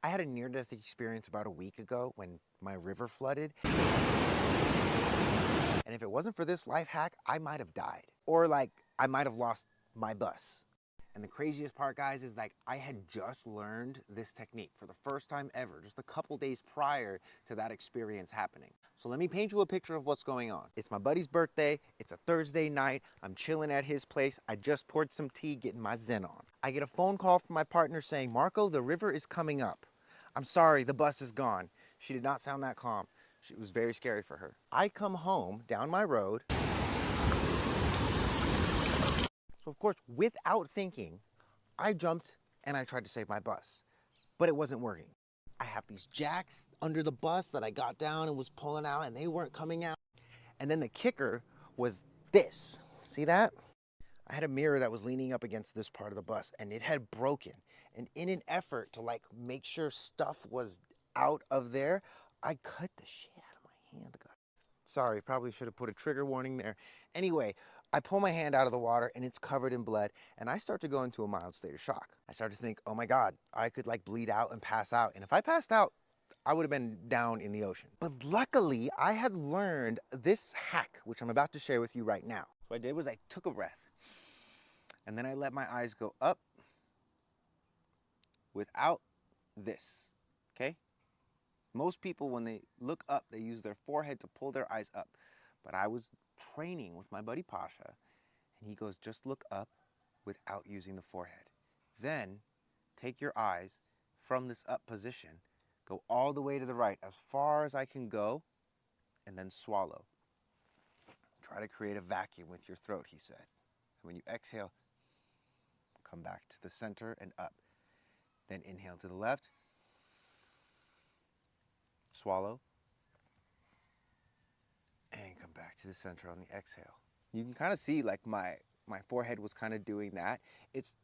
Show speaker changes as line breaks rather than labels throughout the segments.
I had a near-death experience about a week ago when my river flooded. And if it wasn't for this life hack, I might have died. Or like, I might have lost my bus. And the craziest part, guys, is like I had just learned this technique for the first time ever, just a couple days prior to that experience happening. So let me paint you a picture of what's going on. It's my buddy's birthday. It's a Thursday night. I'm chilling at his place. I just poured some tea, getting my zen on. I get a phone call from my partner saying, Marco, the river is coming up. I'm sorry, the bus is gone. She did not sound that calm. It was very scary for her. I come home down my road. So of course, without thinking, I jumped and I tried to save my bus, but it wasn't working. I have these jacks under the bus that I got down and was pulling out and they weren't coming out. And then the kicker was this. See that? I had a mirror that was leaning up against this part of the bus and it had broken. And in an effort to like make sure stuff was out of there, I cut the shit out of my hand, guys. Sorry, probably should have put a trigger warning there. Anyway, I pull my hand out of the water and it's covered in blood and I start to go into a mild state of shock. I start to think, oh my God, I could like bleed out and pass out. And if I passed out, I would have been down in the ocean. But luckily, I had learned this hack, which I'm about to share with you right now. What I did was I took a breath and then I let my eyes go up without this, okay? Most people, when they look up, they use their forehead to pull their eyes up. But I was training with my buddy Pasha, and he goes, just look up without using the forehead. Then take your eyes from this up position, go all the way to the right, as far as I can go, and then swallow. Try to create a vacuum with your throat, he said. And when you exhale, come back to the center and up. Then inhale to the left, swallow, and come back to the center on the exhale. You can kind of see like my forehead was kind of doing that.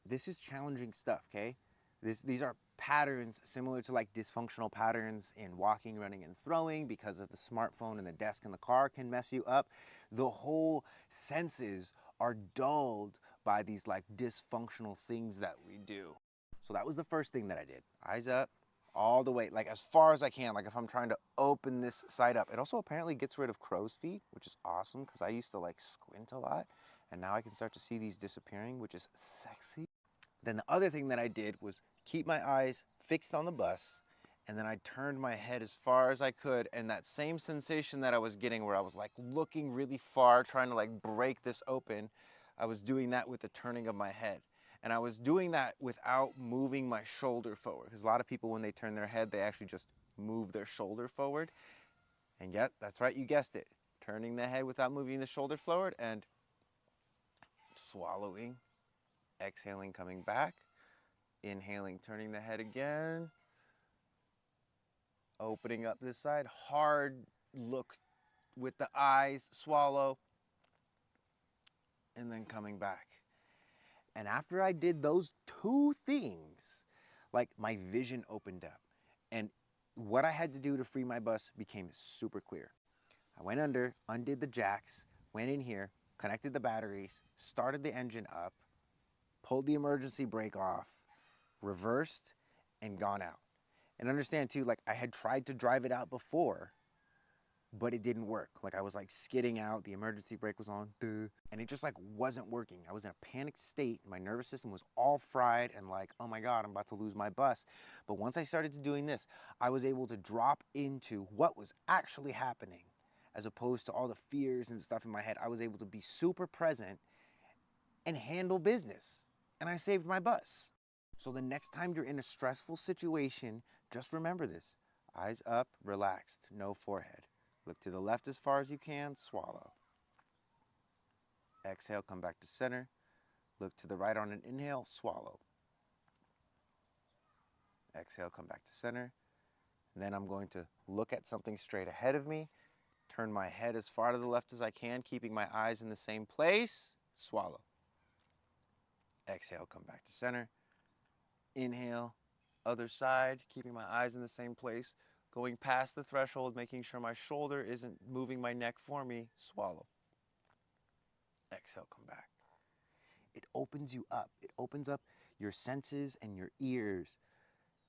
This is challenging stuff, okay? These are patterns similar to like dysfunctional patterns in walking, running, and throwing because of the smartphone and the desk in the car can mess you up. The whole senses are dulled by these like dysfunctional things that we do. So that was the first thing that I did. Eyes up, all the way, like as far as I can, like if I'm trying to open this side up. It also apparently gets rid of crow's feet, which is awesome because I used to like squint a lot and now I can start to see these disappearing, which is sexy. Then the other thing that I did was keep my eyes fixed on the bus and then I turned my head as far as I could, and that same sensation that I was getting where I was like looking really far, trying to like break this open, I was doing that with the turning of my head. And I was doing that without moving my shoulder forward. Because a lot of people, when they turn their head, they actually just move their shoulder forward. And yet, that's right, you guessed it. Turning the head without moving the shoulder forward and swallowing, exhaling, coming back, inhaling, turning the head again, opening up this side, hard look with the eyes, swallow, and then coming back. And after I did those two things, like my vision opened up and what I had to do to free my bus became super clear. I went under, undid the jacks, went in here, connected the batteries, started the engine up, pulled the emergency brake off, reversed, and gone out. And understand too, like I had tried to drive it out before, but it didn't work. Like I was like skidding out, the emergency brake was on, and it just like wasn't working. I was in a panicked state. My nervous system was all fried and like, oh my God, I'm about to lose my bus. But once I started to doing this, I was able to drop into what was actually happening as opposed to all the fears and stuff in my head. I was able to be super present and handle business. And I saved my bus. So the next time you're in a stressful situation, just remember this. Eyes up, relaxed, no forehead. Look to the left as far as you can, swallow. Exhale, come back to center. Look to the right on an inhale, swallow. Exhale, come back to center. And then I'm going to look at something straight ahead of me, turn my head as far to the left as I can, keeping my eyes in the same place, swallow. Exhale, come back to center. Inhale, other side, keeping my eyes in the same place, going past the threshold, making sure my shoulder isn't moving my neck for me, swallow. Exhale, come back. It opens you up. It opens up your senses and your ears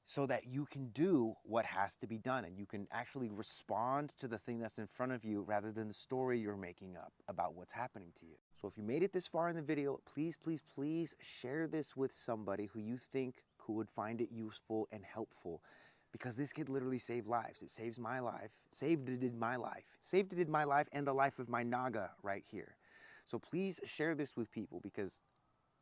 so that you can do what has to be done and you can actually respond to the thing that's in front of you rather than the story you're making up about what's happening to you. So if you made it this far in the video, please, please, please share this with somebody who you think would find it useful and helpful, because this could literally save lives. It saves my life, saved it in my life, saved it in my life and the life of my Naga right here. So please share this with people, because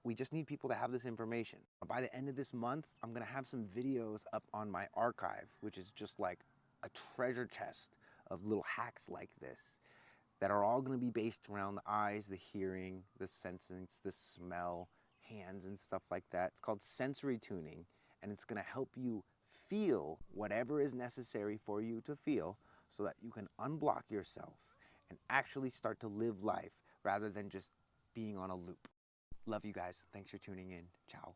we just need people to have this information. By the end of this month, I'm gonna have some videos up on my archive, which is just like a treasure chest of little hacks like this that are all gonna be based around the eyes, the hearing, the senses, the smell, hands and stuff like that. It's called sensory tuning, and it's gonna help you feel whatever is necessary for you to feel so that you can unblock yourself and actually start to live life rather than just being on a loop. Love you guys. Thanks for tuning in. Ciao.